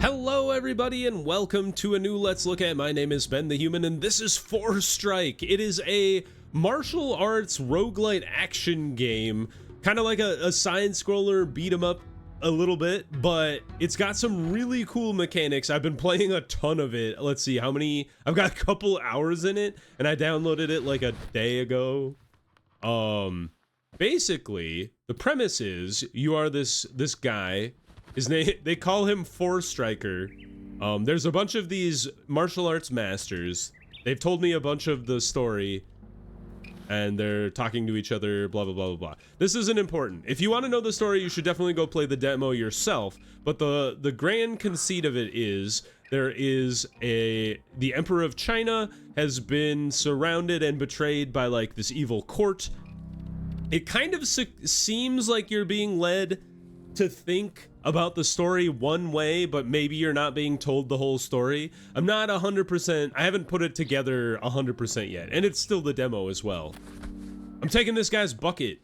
Hello everybody and welcome to a new Let's Look At. My name is Ben the Human and this is Forestrike. It is a martial arts roguelite action game, kind of like a side-scroller beat 'em up a little bit, but it's got some really cool mechanics. I've been playing a ton of it. Let's see how many, I've got a couple hours in it and I downloaded it like a day ago. Basically the premise is you are this guy. His name, they call him Forestriker. There's a bunch of these martial arts masters. They've told me a bunch of the story and they're talking to each other, blah, blah, blah, blah, blah. This isn't important. If you want to know the story, you should definitely go play the demo yourself. But the grand conceit of it is there is the Emperor of China has been surrounded and betrayed by like this evil court. It kind of seems like you're being led to think about the story one way, but maybe you're not being told the whole story. I'm not 100%, I haven't put it together 100% yet, and it's still the demo as well. I'm taking this guy's bucket.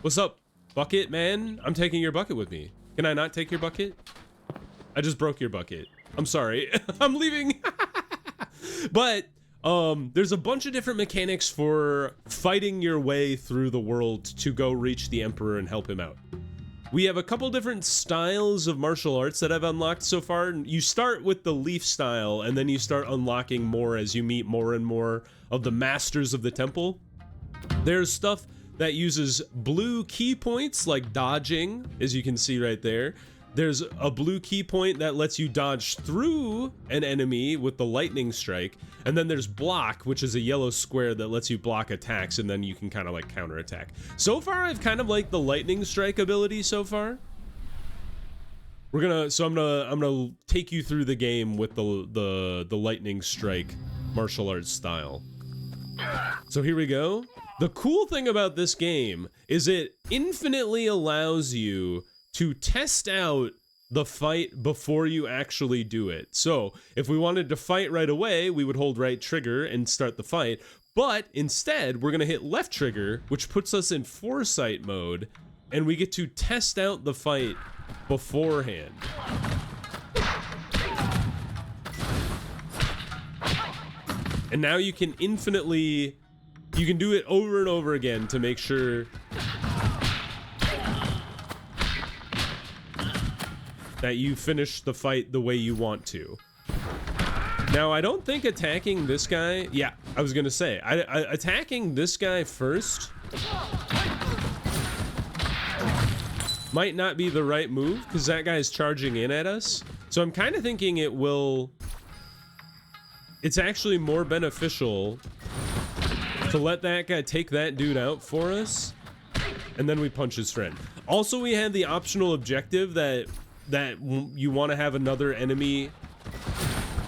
What's up, bucket man? I'm taking your bucket with me. Can I not take your bucket? I just broke your bucket. I'm sorry. I'm leaving. But there's a bunch of different mechanics for fighting your way through the world to go reach the Emperor and help him out. We have a couple different styles of martial arts that I've unlocked so far. You start with the leaf style, and then you start unlocking more as you meet more and more of the masters of the temple. There's stuff that uses blue key points, like dodging, as you can see right there. There's a blue key point that lets you dodge through an enemy with the lightning strike. And then there's block, which is a yellow square that lets you block attacks, and then you can kind of like counterattack. So far, I've kind of liked the lightning strike ability so far. I'm gonna take you through the game with the lightning strike martial arts style. So here we go. The cool thing about this game is it infinitely allows you to test out the fight before you actually do it. So if we wanted to fight right away, we would hold right trigger and start the fight. But instead, we're gonna hit left trigger, which puts us in Foresight mode, and we get to test out the fight beforehand. And now you can infinitely, you can do it over and over again to make sure that you finish the fight the way you want to. Now, I don't think attacking this guy, yeah, I was gonna say, attacking this guy first might not be the right move, because that guy's charging in at us. So I'm kind of thinking it's actually more beneficial to let that guy take that dude out for us, and then we punch his friend. Also, we had the optional objective that you want to have another enemy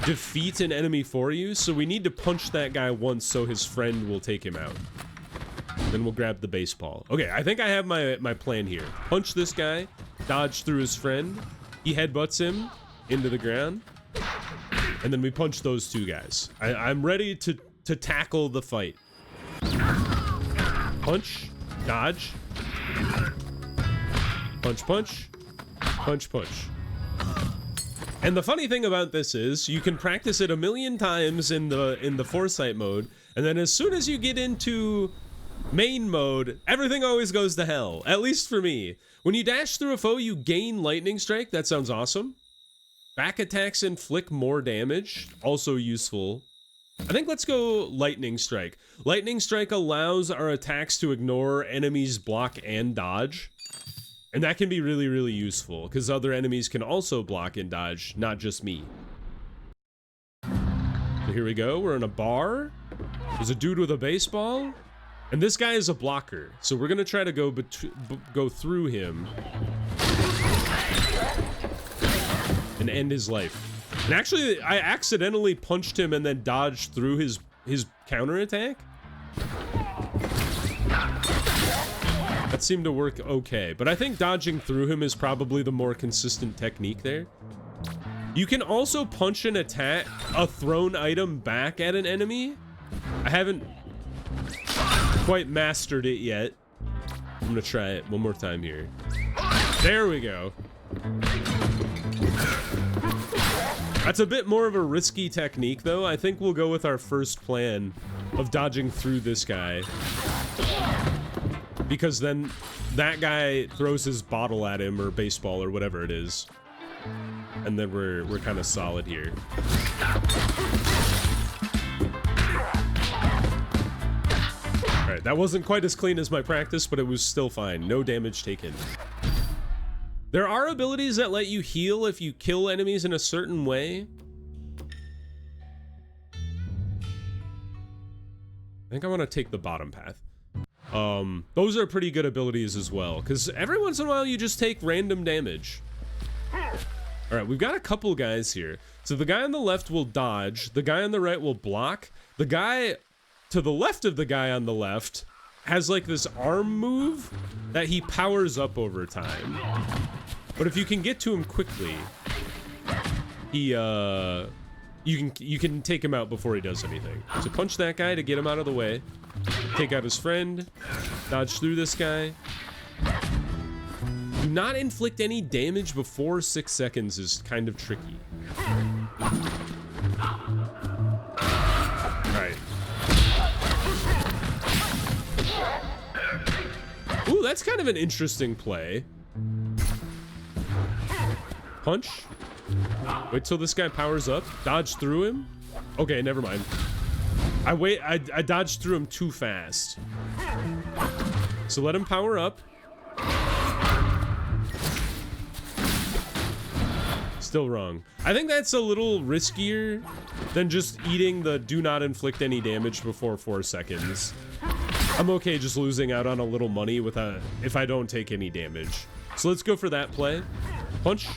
defeat an enemy for you, so we need to punch that guy once so his friend will take him out. Then we'll grab the baseball. Okay, I think I have my plan here. Punch this guy, dodge through his friend, he headbutts him into the ground, and then we punch those two guys. I'm ready to tackle the fight. Punch, dodge, punch, punch, punch, punch. And the funny thing about this is you can practice it a million times in the Foresight mode, and then as soon as you get into main mode, everything always goes to hell, at least for me. When you dash through a foe, you gain lightning strike. That sounds awesome. Back attacks inflict more damage, also useful. I think let's go lightning strike. Lightning strike allows our attacks to ignore enemies' block and dodge. And that can be really, really useful, because other enemies can also block and dodge, not just me. So here we go, we're in a bar. There's a dude with a baseball, and this guy is a blocker. So we're gonna try to go through him and end his life. And actually, I accidentally punched him and then dodged through his counterattack. That seemed to work okay, but I think dodging through him is probably the more consistent technique there. You can also punch and attack a thrown item back at an enemy. I haven't quite mastered it yet. I'm gonna try it one more time here. There we go. That's a bit more of a risky technique, though. I think we'll go with our first plan of dodging through this guy. Because then that guy throws his bottle at him, or baseball, or whatever it is. And then we're kind of solid here. Alright, that wasn't quite as clean as my practice, but it was still fine. No damage taken. There are abilities that let you heal if you kill enemies in a certain way. I think I want to take the bottom path. Those are pretty good abilities as well, because every once in a while you just take random damage. Alright, we've got a couple guys here. So the guy on the left will dodge, the guy on the right will block, the guy to the left of the guy on the left has like this arm move that he powers up over time. But if you can get to him quickly, he you can take him out before he does anything. So punch that guy to get him out of the way. Take out his friend. Dodge through this guy. Do not inflict any damage before 6 seconds is kind of tricky. Alright. Ooh, that's kind of an interesting play. Punch. Wait till this guy powers up. Dodge through him. Okay, never mind. I dodged through him too fast. So let him power up. Still wrong. I think that's a little riskier than just eating the do not inflict any damage before 4 seconds. I'm okay just losing out on a little money with if I don't take any damage. So let's go for that play. Punch.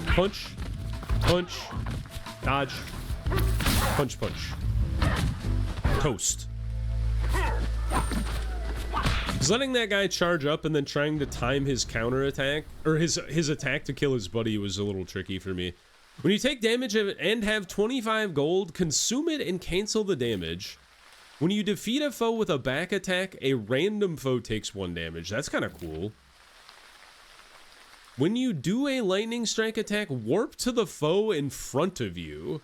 Punch. Punch. Dodge. Punch, punch. Toast. He's letting that guy charge up and then trying to time his counter attack, or his attack to kill his buddy was a little tricky for me. When you take damage and have 25 gold, consume it and cancel the damage. When you defeat a foe with a back attack, a random foe takes 1 damage. That's kind of cool. When you do a lightning strike attack, warp to the foe in front of you.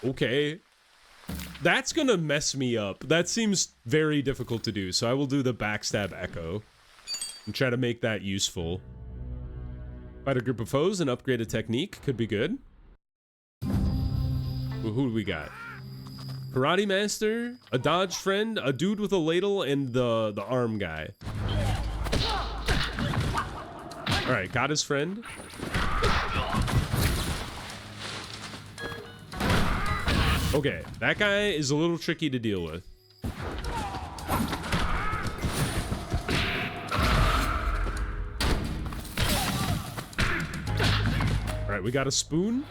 Okay. That's gonna mess me up. That seems very difficult to do, so I will do the backstab echo and try to make that useful. Fight a group of foes and upgrade a technique could be good. Well, who do we got? Karate master, a dodge friend, a dude with a ladle, and the arm guy. All right, got his friend. Okay, that guy is a little tricky to deal with. All right, we got a spoon.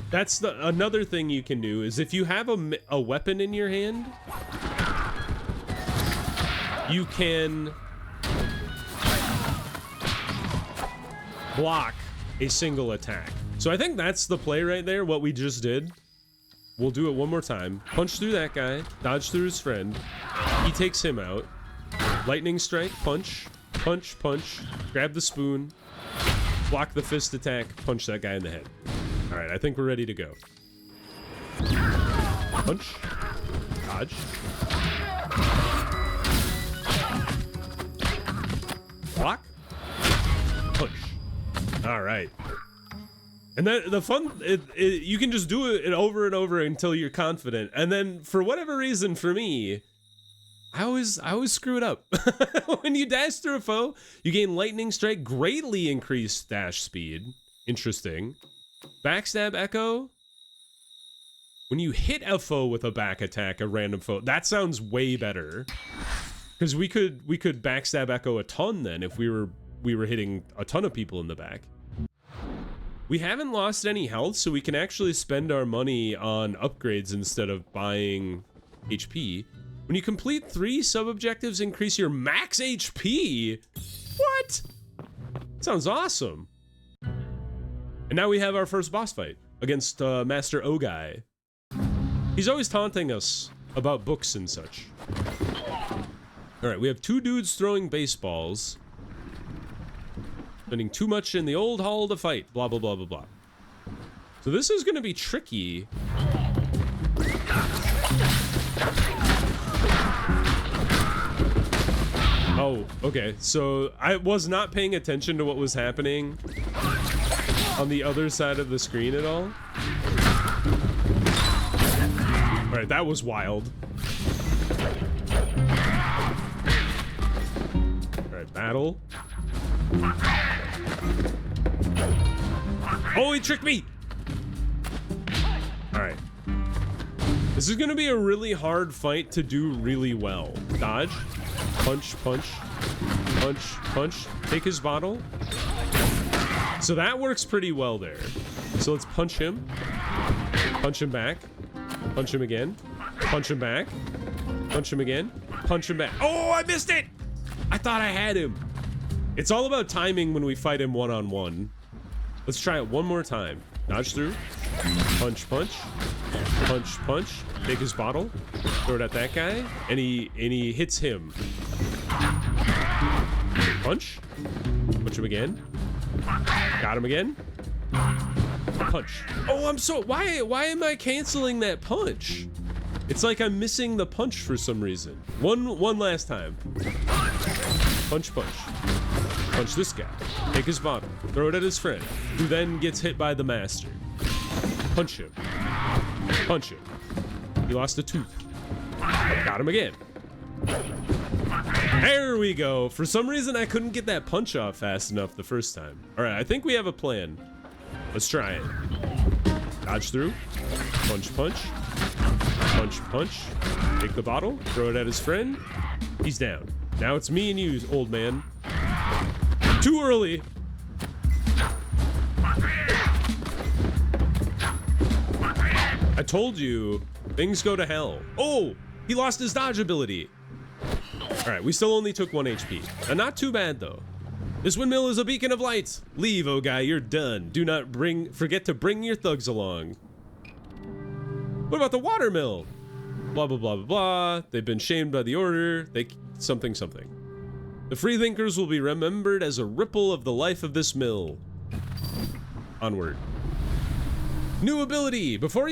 That's another thing you can do is if you have a weapon in your hand, you can block a single attack. So I think that's the play right there, what we just did. We'll do it one more time. Punch through that guy, dodge through his friend. He takes him out. Lightning strike, punch, punch, punch. Grab the spoon, block the fist attack, punch that guy in the head. All right, I think we're ready to go. Punch, dodge. Block, punch. All right. And then the fun, you can just do it over and over until you're confident. And then for whatever reason, for me, I always screw it up. When you dash through a foe, you gain lightning strike, greatly increased dash speed. Interesting. Backstab echo. When you hit a foe with a back attack, a random foe, that sounds way better. Because we could backstab echo a ton then if we were hitting a ton of people in the back. We haven't lost any health, so we can actually spend our money on upgrades instead of buying HP. When you complete 3 sub-objectives, increase your max HP? What? Sounds awesome. And now we have our first boss fight against Master Ogai. He's always taunting us about books and such. All right, we have 2 dudes throwing baseballs. Spending too much in the old hall to fight. Blah, blah, blah, blah, blah. So this is going to be tricky. Oh, okay. So I was not paying attention to what was happening on the other side of the screen at all. All right, that was wild. All right, battle. Oh, he tricked me. All right. This is going to be a really hard fight to do really well. Dodge. Punch, punch, punch, punch. Take his bottle. So that works pretty well there. So let's punch him. Punch him back. Punch him again. Punch him back. Punch him again. Punch him back. Oh, I missed it! I thought I had him. It's all about timing when we fight him one-on-one. Let's try it one more time. Dodge through. Punch, punch. Punch, punch. Take his bottle. Throw it at that guy. And he hits him. Punch. Punch him again. Got him again. Punch. Oh, I'm so... Why am I canceling that punch? It's like I'm missing the punch for some reason. One last time. Punch, punch. Punch this guy. Take his bottle. Throw it at his friend, who then gets hit by the master. Punch him. Punch him. He lost a tooth. Got him again. There we go. For some reason, I couldn't get that punch off fast enough the first time. All right, I think we have a plan. Let's try it. Dodge through. Punch, punch. Punch, punch. Take the bottle. Throw it at his friend. He's down. Now it's me and you, old man. Too early. I told you, things go to hell. Oh, he lost his dodge ability. All right, we still only took 1 HP. Not too bad, though. This windmill is a beacon of light. Leave, Ogai, you're done. Do not forget to bring your thugs along. What about the watermill? Blah, blah, blah, blah, blah. They've been shamed by the order. Something. The freethinkers will be remembered as a ripple of the life of this mill. Onward. New ability. Before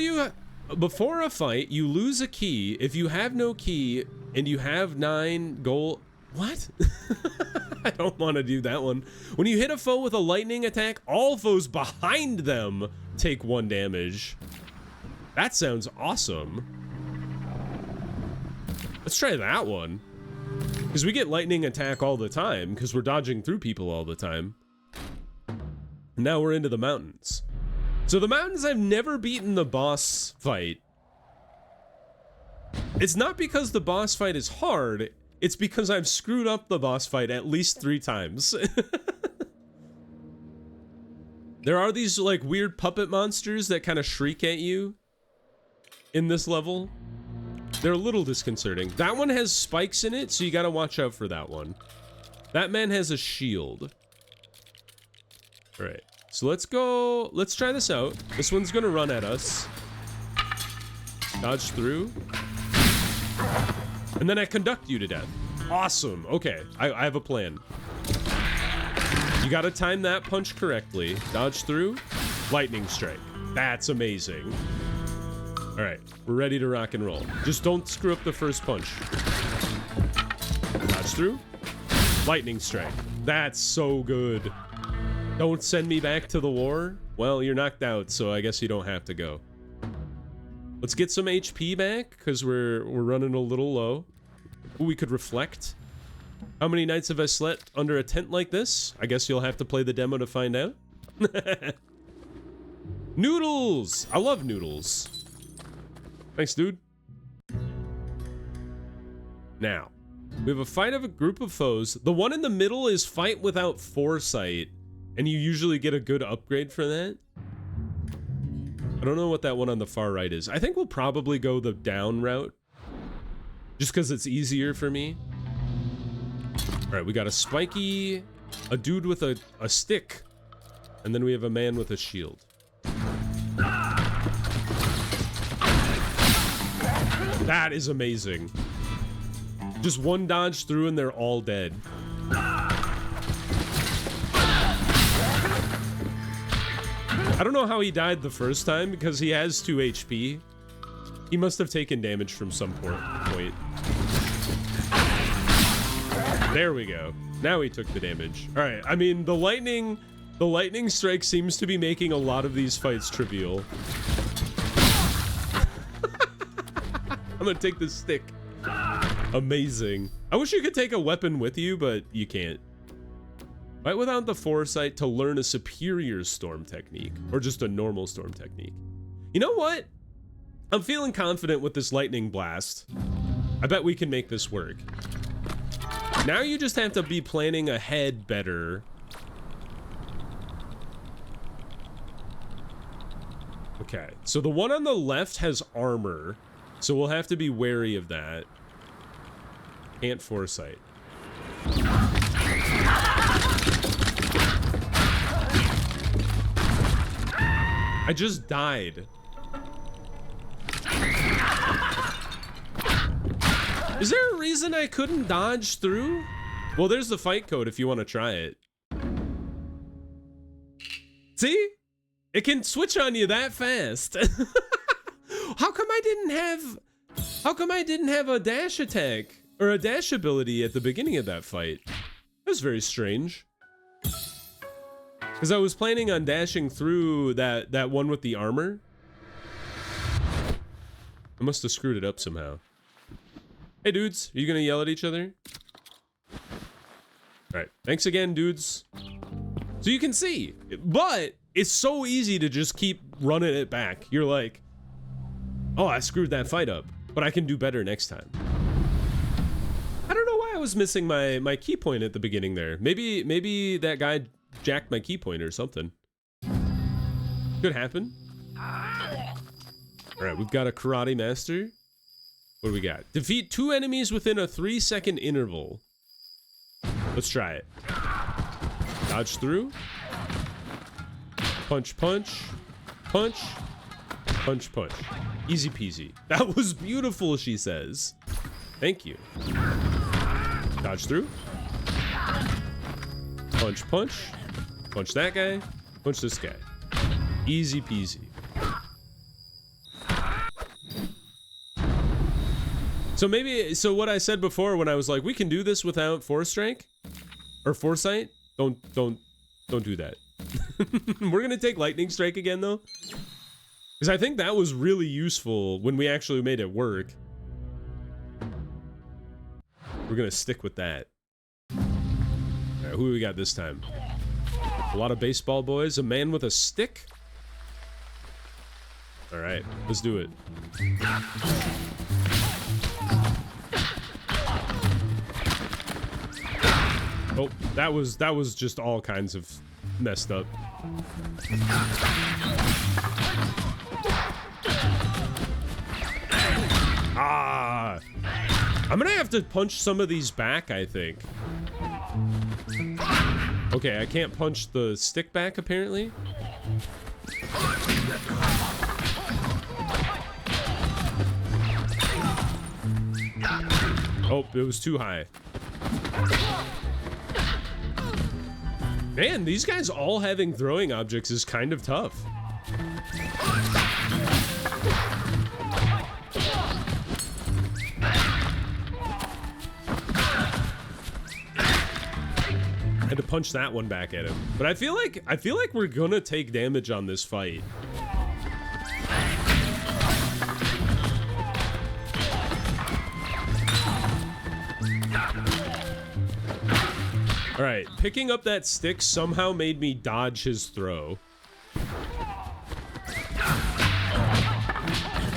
a fight, you lose a key. If you have no key and you have 9 gold... What? I don't want to do that one. When you hit a foe with a lightning attack, all foes behind them take 1 damage. That sounds awesome. Let's try that one. Because we get lightning attack all the time, because we're dodging through people all the time. And now we're into the mountains. So the mountains, I've never beaten the boss fight. It's not because the boss fight is hard, it's because I've screwed up the boss fight at least 3 times. There are these like weird puppet monsters that kind of shriek at you in this level. They're a little disconcerting. That one has spikes in it, so you gotta watch out for that one. That man has a shield. All right, so let's try this out. This one's gonna run at us. Dodge through. And then I conduct you to death. Awesome, okay, I have a plan. You gotta time that punch correctly. Dodge through, lightning strike. That's amazing. All right, we're ready to rock and roll. Just don't screw up the first punch. Dodge through, lightning strike. That's so good. Don't send me back to the war. Well, you're knocked out, so I guess you don't have to go. Let's get some HP back, because we're running a little low. Ooh, we could reflect. How many nights have I slept under a tent like this? I guess you'll have to play the demo to find out. Noodles! I love noodles. Thanks, dude. Now, we have a fight of a group of foes. The one in the middle is fight without Foresight, and you usually get a good upgrade for that. I don't know what that one on the far right is. I think we'll probably go the down route, just because it's easier for me. All right, we got a spiky, a dude with a stick, and then we have a man with a shield. That is amazing. Just one dodge through and they're all dead. I don't know how he died the first time because he has 2 HP. He must have taken damage from some point. There we go. Now he took the damage. All right. I mean, the lightning strike seems to be making a lot of these fights trivial. I'm gonna take this stick. Amazing. I wish you could take a weapon with you, but you can't. Fight without the Foresight to learn a superior storm technique, or just a normal storm technique. You know what? I'm feeling confident with this lightning blast. I bet we can make this work. Now you just have to be planning ahead better. Okay, so the one on the left has armor, so we'll have to be wary of that. Can't Foresight. I just died. Is there a reason I couldn't dodge through? Well, there's the fight code if you want to try it. See? It can switch on you that fast. How come I didn't have a dash attack or a dash ability at the beginning of that fight? That was very strange. Because I was planning on dashing through that one with the armor. I must have screwed it up somehow. Hey dudes, are you gonna yell at each other? Alright, thanks again, dudes. So you can see, but it's so easy to just keep running it back. You're like, oh, I screwed that fight up, but I can do better next time. I don't know why I was missing my key point at the beginning there. Maybe that guy jacked my key point or something. Could happen. Alright, we've got a karate master. What do we got? Defeat 2 enemies within a 3-second interval. Let's try it. Dodge through. Punch, punch. Punch. Punch, punch. Easy peasy. That was beautiful, she says. Thank you. Dodge through. Punch, punch. Punch that guy. Punch this guy. Easy peasy. So what I said before when I was like, we can do this without Forestrike or Foresight. Don't do that. We're gonna take Lightning Strike again though, because I think that was really useful when we actually made it work. We're gonna stick with that. All right, who do we got this time? A lot of baseball boys. A man with a stick. All right, let's do it. Oh, that was just all kinds of messed up. Ah! I'm gonna have to punch some of these back, I think. Okay, I can't punch the stick back, apparently. Oh, it was too high. Man, these guys all having throwing objects is kind of tough. Had to punch that one back at him. But I feel like we're gonna take damage on this fight. All right, picking up that stick somehow made me dodge his throw.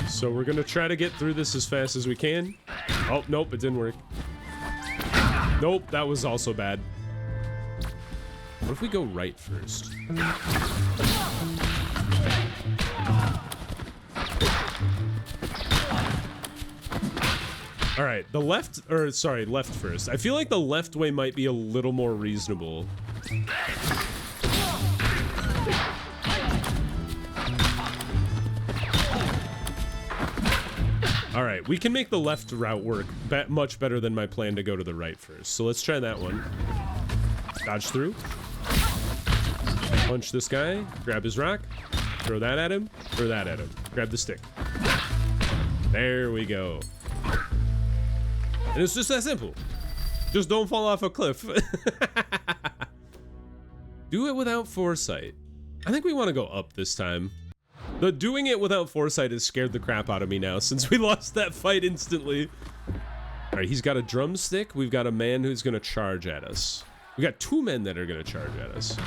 So we're gonna try to get through this as fast as we can. Oh, nope, it didn't work. Nope, that was also bad. What if we go right first? All right, left first. I feel like the left way might be a little more reasonable. All right, we can make the left route work much better than my plan to go to the right first. So let's try that one. Dodge through. Punch this guy. Grab his rock. Throw that at him. Throw that at him. Grab the stick. There we go. And it's just that simple. Just don't fall off a cliff. Do it without foresight. I think we want to go up this time. The doing it without foresight has scared the crap out of me now since we lost that fight instantly. All right, he's got a drumstick. We've got a man who's going to charge at us. We got 2 men that are going to charge at us.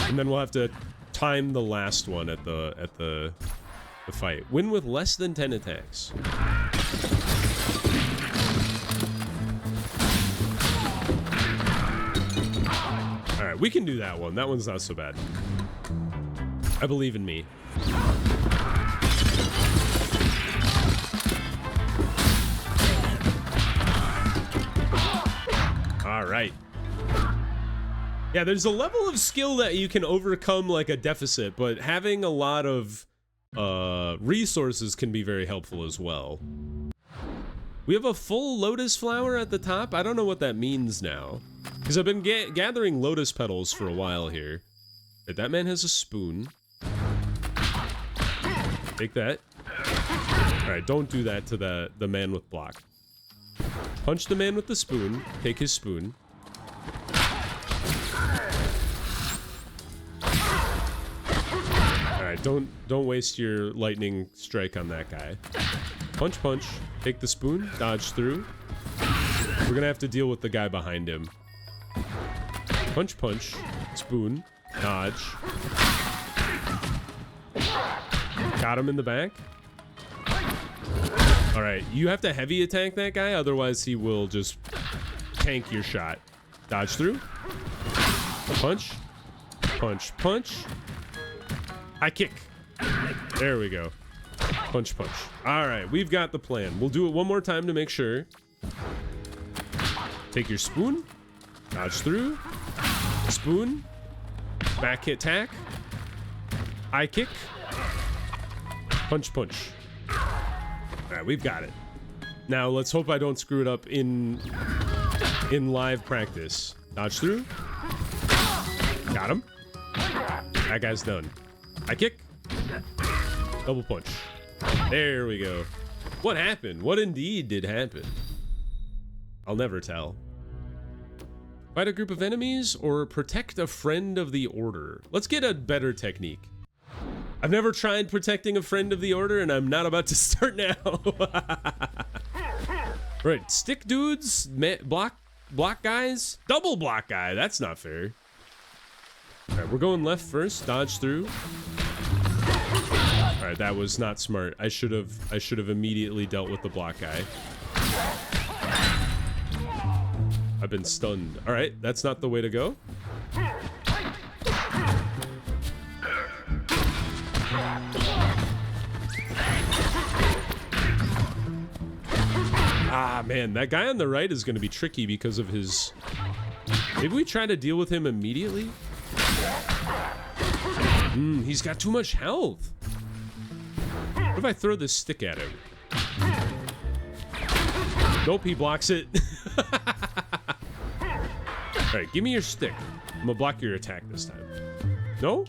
And then we'll have to time the last one at the fight. Win with less than 10 attacks. All right, we can do that one. That one's not so bad. I believe in me. All right. Yeah, there's a level of skill that you can overcome like a deficit, but having a lot of resources can be very helpful as well. We have a full lotus flower at the top. I don't know what that means now, because I've been gathering lotus petals for a while here. Right, that man has a spoon. Take that. All right, don't do that to the man with block. Punch the man with the spoon. Take his spoon. All right, don't waste your lightning strike on that guy. Punch, punch. Take the spoon. Dodge through. We're gonna have to deal with the guy behind him. Punch, punch. Spoon. Dodge. Got him in the back. All right, you have to heavy attack that guy, otherwise he will just tank your shot. Dodge through. Punch. Punch, punch. High kick. There we go. Punch, punch. All right, we've got the plan. We'll do it one more time to make sure. Take your spoon. Dodge through. Spoon. Back hit attack. High kick. Punch, punch. All right, we've got it. Now let's hope I don't screw it up in live practice. Dodge through. Got him. That guy's done. High kick. Double punch. There we go. What happened? What indeed did happen? I'll never tell. Fight a group of enemies or protect a friend of the order. Let's get a better technique. I've never tried protecting a friend of the order, and I'm not about to start now. Right, stick dudes, block guys, double block guy. That's not fair. All right, we're going left first. Dodge through. All right, that was not smart. I should have immediately dealt with the block guy. I've been stunned. All right, that's not the way to go. Ah, man, that guy on the right is going to be tricky because of his... Maybe we try to deal with him immediately? He's got too much health. What if I throw this stick at him? Nope, he blocks it. All right, give me your stick. I'm gonna block your attack this time. No?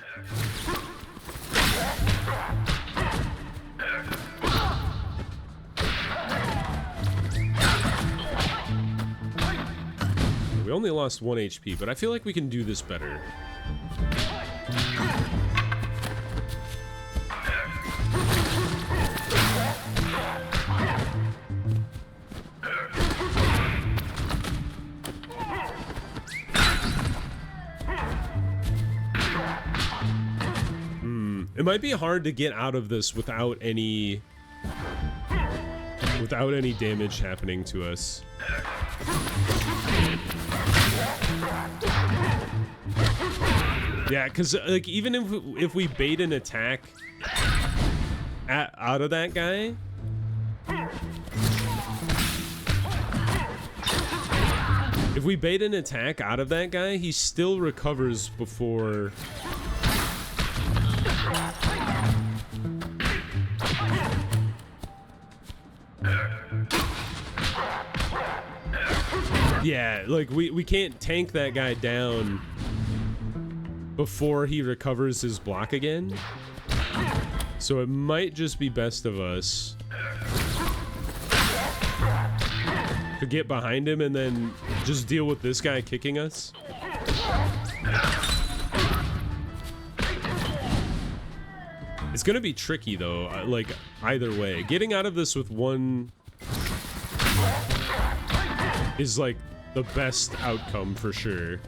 We only lost 1 HP, but I feel like we can do this better. It might be hard to get out of this without any damage happening to us. Yeah, because like even if we bait an attack out of that guy, if we bait an attack out of that guy, he still recovers before. Yeah, like we can't tank that guy down before he recovers his block again. So it might just be best of us to get behind him and then just deal with this guy kicking us. It's gonna be tricky though, like either way. Getting out of this with one is like the best outcome for sure.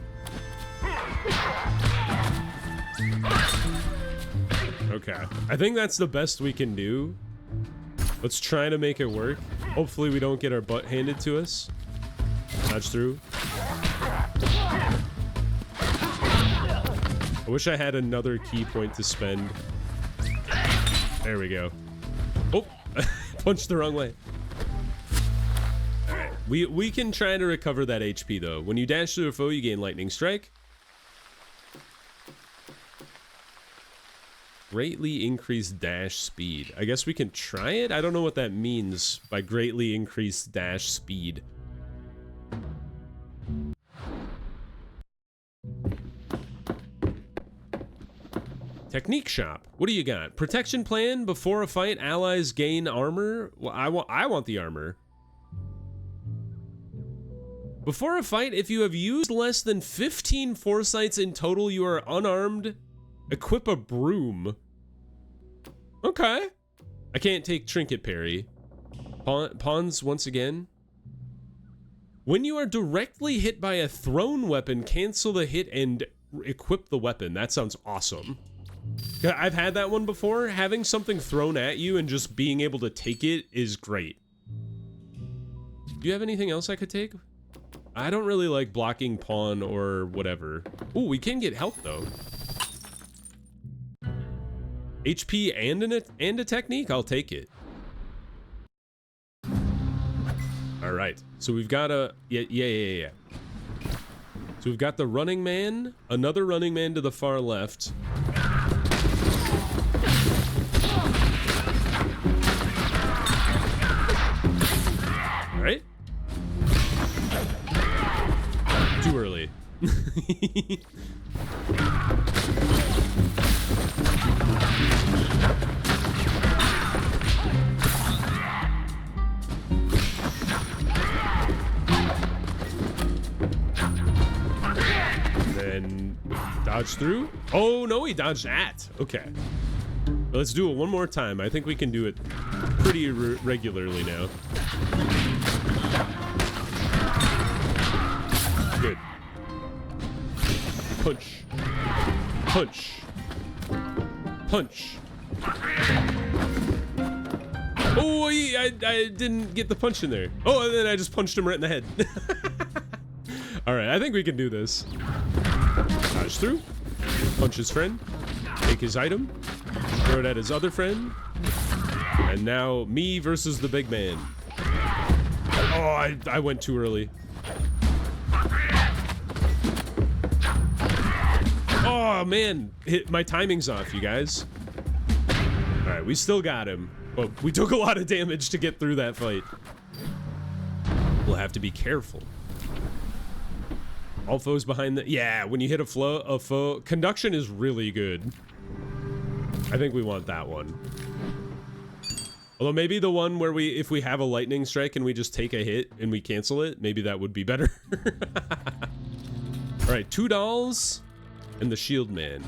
Okay, I think that's the best we can do. Let's try to make it work. Hopefully we don't get our butt handed to us. Dodge through. I wish I had another key point to spend. There we go. Oh, punched the wrong way. All right, we can try to recover that HP though. When you dash through a foe, you gain lightning strike. Greatly increased dash speed. I guess we can try it. I don't know what that means by greatly increased dash speed. Technique shop. What do you got? Protection plan. Before a fight, allies gain armor. Well, I want the armor. Before a fight, if you have used less than 15 foresights in total, you are unarmed. Equip a broom. Okay. I can't take trinket parry. Pawns once again. When you are directly hit by a thrown weapon, cancel the hit and equip the weapon. That sounds awesome. I've had that one before. Having something thrown at you and just being able to take it is great. Do you have anything else I could take? I don't really like blocking pawn or whatever. Ooh, we can get health though. HP and a technique? I'll take it. All right. So we've got a... Yeah. So we've got the running man. Another running man to the far left. All right. Too early. Then dodge through. Oh no, he dodged at. Okay. Let's do it one more time. I think we can do it pretty regularly now. Good. Punch. Punch. Punch. Oh, I didn't get the punch in there. Oh, and then I just punched him right in the head. All right, I think we can do this. Dodge through. Punch his friend. Take his item. Throw it at his other friend. And now me versus the big man. Oh, I went too early. Oh, man. My timing's off, you guys. All right, we still got him. But we took a lot of damage to get through that fight. We'll have to be careful. All foes behind the... Yeah, when you hit a foe... Conduction is really good. I think we want that one. Although maybe the one where if we have a lightning strike and we just take a hit and we cancel it, maybe that would be better. All right, 2 dolls and the shield man.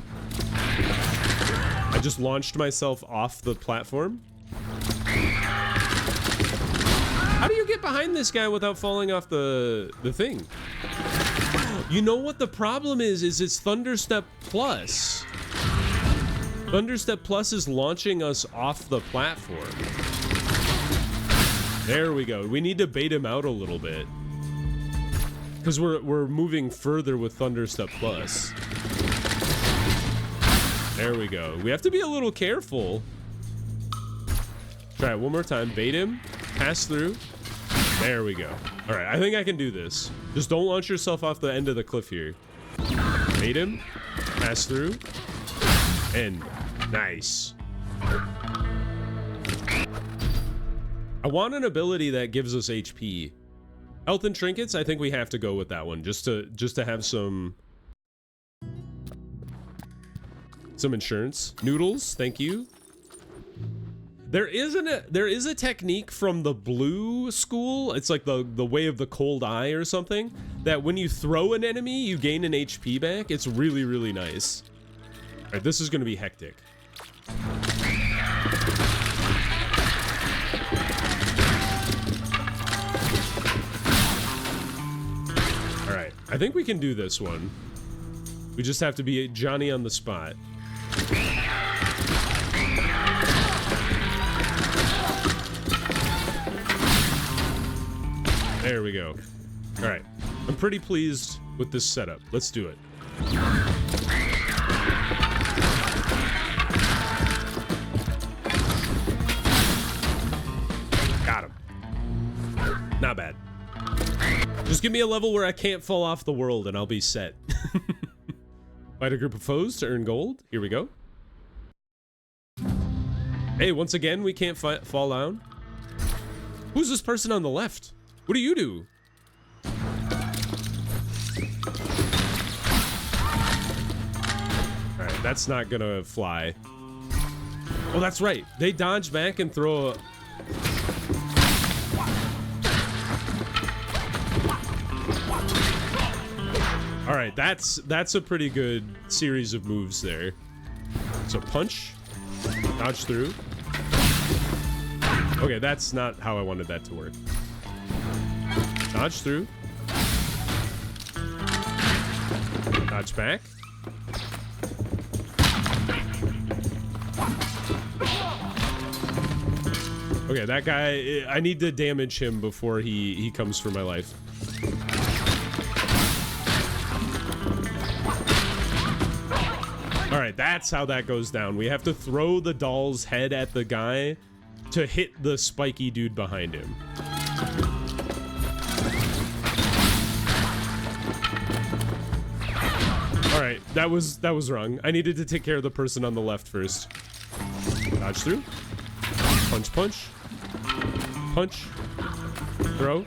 I just launched myself off the platform. How do you get behind this guy without falling off the thing? You know what the problem is it's Thunderstep Plus. Thunderstep Plus is launching us off the platform. There we go. We need to bait him out a little bit. Because we're moving further with Thunderstep Plus. There we go. We have to be a little careful. Try it one more time. Bait him. Pass through. There we go. All right, I think I can do this. Just don't launch yourself off the end of the cliff here. Bait him. Pass through. End. Nice. I want an ability that gives us HP. Health and trinkets, I think we have to go with that one just to have some insurance. Noodles, thank you. There is a technique from the blue school. It's like the way of the cold eye or something, that when you throw an enemy, you gain an HP back. It's really, really nice. All right, this is going to be hectic. All right, I think we can do this one. We just have to be Johnny on the spot. There we go. All right, I'm pretty pleased with this setup. Let's do it. Got him. Not bad. Just give me a level where I can't fall off the world and I'll be set. Fight a group of foes to earn gold. Here we go. Hey, once again, we can't fall down. Who's this person on the left? What do you do? Alright, that's not gonna fly. Oh, that's right. They dodge back and throw a... Alright, that's a pretty good series of moves there. So punch, dodge through. Okay, that's not how I wanted that to work. Dodge through. Dodge back. Okay, that guy, I need to damage him before he comes for my life. All right, that's how that goes down. We have to throw the doll's head at the guy to hit the spiky dude behind him. All right, that was wrong. I needed to take care of the person on the left first. Dodge through. Punch, punch. Punch. Throw.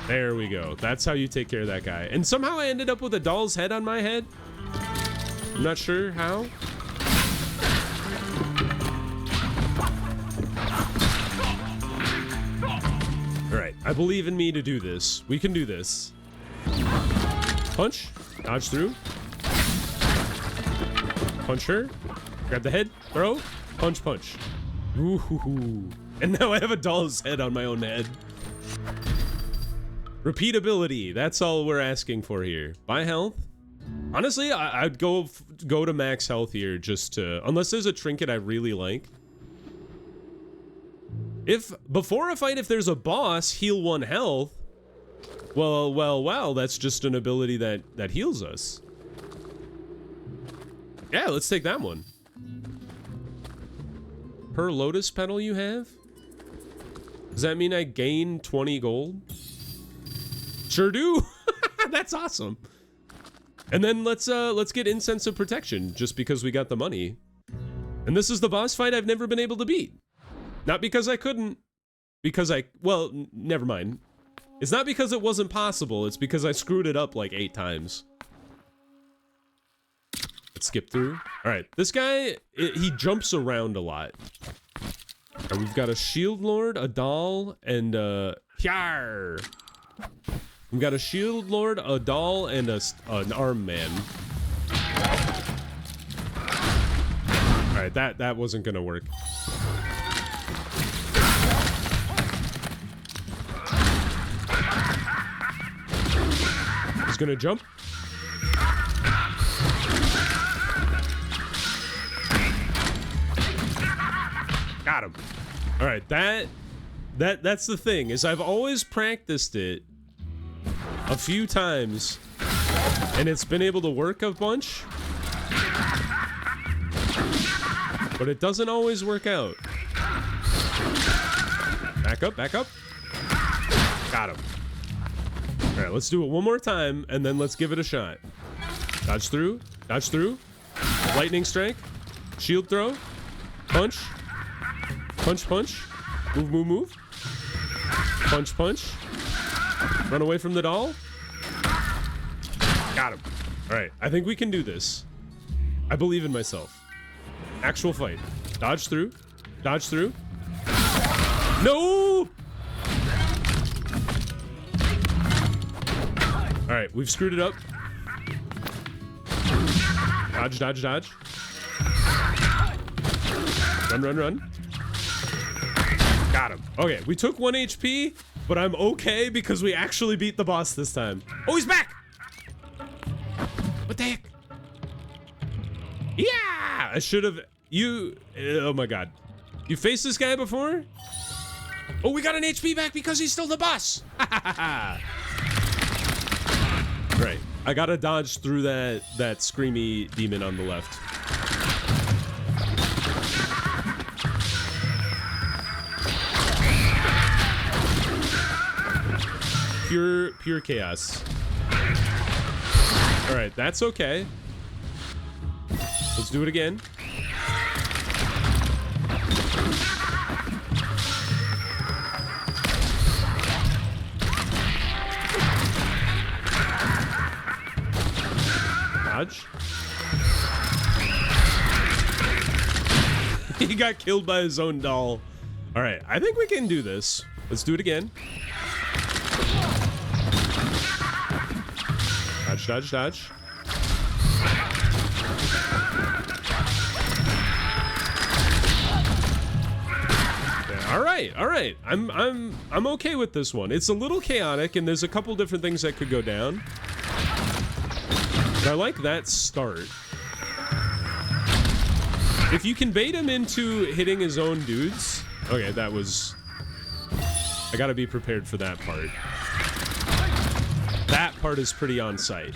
There we go. That's how you take care of that guy. And somehow I ended up with a doll's head on my head. I'm not sure how. All right, I believe in me to do this. We can do this. Punch. Dodge through. Punch her. Grab the head. Throw. Punch, punch. Ooh. And now I have a doll's head on my own head. Repeatability. That's all we're asking for here. Buy health. Honestly, I'd go to max health here just to... Unless there's a trinket I really like. If... Before a fight, if there's a boss, heal 1 health. Well, that's just an ability that heals us. Yeah, let's take that one. Per lotus petal you have? Does that mean I gain 20 gold? Sure do. That's awesome. And then let's get Incense of Protection just because we got the money. And this is the boss fight I've never been able to beat. Not because I couldn't, because well, never mind. It's not because it wasn't possible, it's because I screwed it up like 8 times. Let's skip through. All right, this guy, he jumps around a lot. All right, we've got a shield lord, a doll, and Hyar. We've got a shield lord, a doll, and an arm man. All right, that wasn't gonna work. He's gonna jump. Got him. All right, that's the thing, is I've always practiced it a few times and it's been able to work a bunch, but it doesn't always work out. Back up, back up. Got him. All right, let's do it one more time and then let's give it a shot. Dodge through, lightning strike, shield throw, punch, punch, punch, move, move, move. Punch, punch. Run away from the doll. Got him. All right, I think we can do this. I believe in myself. Actual fight. Dodge through. Dodge through. No! All right, we've screwed it up. Dodge, dodge, dodge. Run, run, run. Got him. Okay, we took 1 HP, but I'm okay because we actually beat the boss this time. Oh, he's back! What the heck? Yeah! I should have... Oh my god. You faced this guy before? Oh, we got an HP back because he's still the boss! Right. I gotta dodge through that screamy demon on the left. Pure chaos. All right, that's okay. Let's do it again. Dodge. He got killed by his own doll. All right, I think we can do this. Let's do it again. Dodge, dodge, dodge. Yeah, all right, all right. I'm okay with this one. It's a little chaotic, and there's a couple different things that could go down. But I like that start. If you can bait him into hitting his own dudes, okay, that was. I gotta be prepared for that part. That part is pretty on site.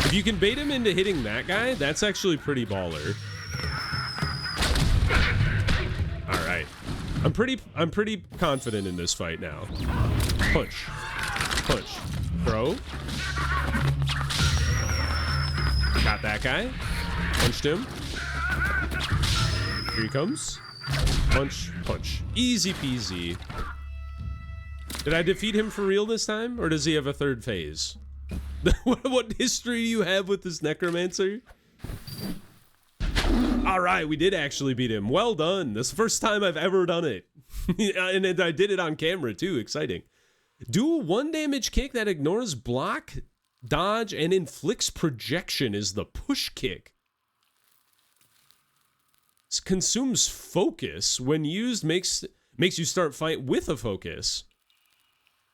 If you can bait him into hitting that guy, that's actually pretty baller. All right, I'm pretty confident in this fight now. Punch, punch, throw. Got that guy. Punched him. Here he comes. Punch, punch. Easy peasy. Did I defeat him for real this time? Or does he have a third phase? What history do you have with this necromancer? Alright, we did actually beat him. Well done. This is the first time I've ever done it. And I did it on camera too. Exciting. Do a 1 damage kick that ignores block, dodge, and inflicts projection is the push kick. This consumes focus. When used, makes you start fight with a focus.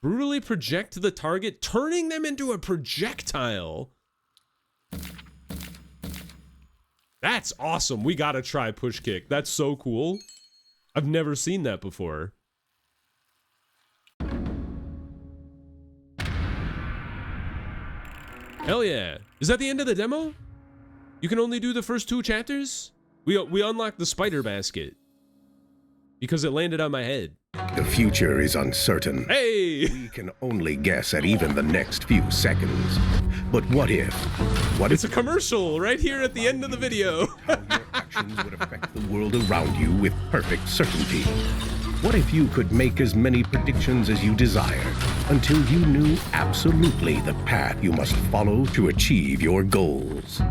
Brutally project the target, turning them into a projectile. That's awesome. We gotta try push kick. That's so cool. I've never seen that before. Hell yeah. Is that the end of the demo? You can only do the first 2 chapters? We unlocked the spider basket. Because it landed on my head. The future is uncertain. Hey! We can only guess at even the next few seconds. But what if? It's a commercial right here at the end of the video. How your actions would affect the world around you with perfect certainty. What if you could make as many predictions as you desire until you knew absolutely the path you must follow to achieve your goals?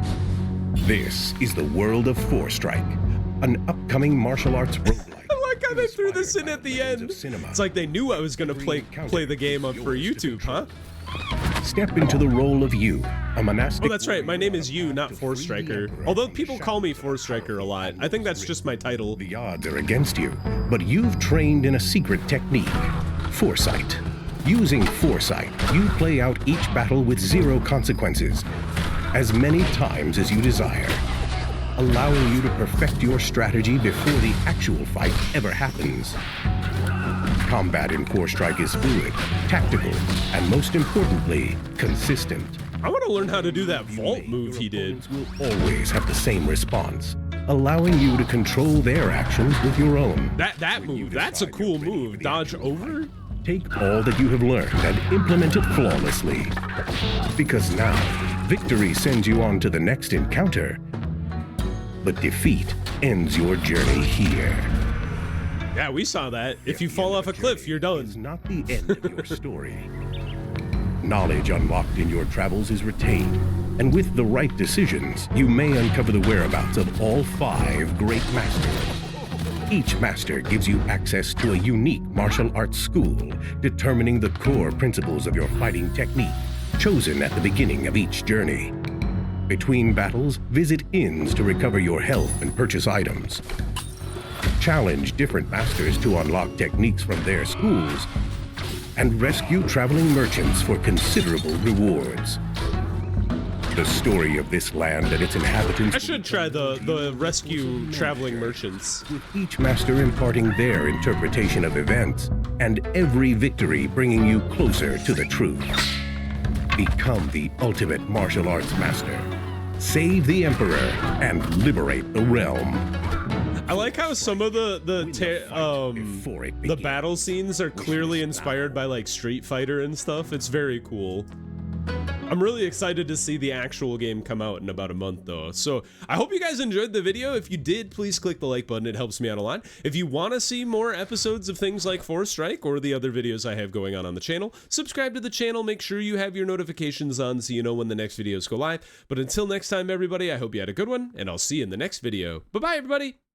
This is the world of Forestrike, an upcoming martial arts roguelite. I like how they threw this in at the end. It's like they knew I was gonna play the game up for YouTube, huh? Step into the role of you, a monastic. Oh, that's right. My name is you, not Forestriker. Although people call me Forestriker a lot. I think that's just my title. The odds are against you, but you've trained in a secret technique, Foresight. Using Foresight, you play out each battle with 0 consequences, as many times as you desire, allowing you to perfect your strategy before the actual fight ever happens. Combat in Forestrike is fluid, tactical, and most importantly, consistent. I want to learn how to do that vault move he did. Will always have the same response, allowing you to control their actions with your own. That move, that's a cool move. Dodge over? Take all that you have learned and implement it flawlessly. Because now, victory sends you on to the next encounter, but defeat ends your journey here. Yeah, we saw that. If you fall off a cliff, you're It's done. not the end of your story. Knowledge unlocked in your travels is retained, and with the right decisions, you may uncover the whereabouts of all 5 great masters. Each master gives you access to a unique martial arts school, determining the core principles of your fighting technique, chosen at the beginning of each journey. Between battles, visit inns to recover your health and purchase items. Challenge different masters to unlock techniques from their schools, and rescue traveling merchants for considerable rewards. The story of this land and its inhabitants. I should try the rescue traveling merchants. With each master imparting their interpretation of events, and every victory bringing you closer to the truth. Become the ultimate martial arts master. Save the Emperor and liberate the realm. I like how some of the battle scenes are clearly inspired by like Street Fighter and stuff. It's very cool. I'm really excited to see the actual game come out in about a month though. So I hope you guys enjoyed the video. If you did, please click the like button. It helps me out a lot. If you want to see more episodes of things like Forestrike or the other videos I have going on the channel, subscribe to the channel. Make sure you have your notifications on so you know when the next videos go live. But until next time, everybody, I hope you had a good one, and I'll see you in the next video. Bye-bye, everybody.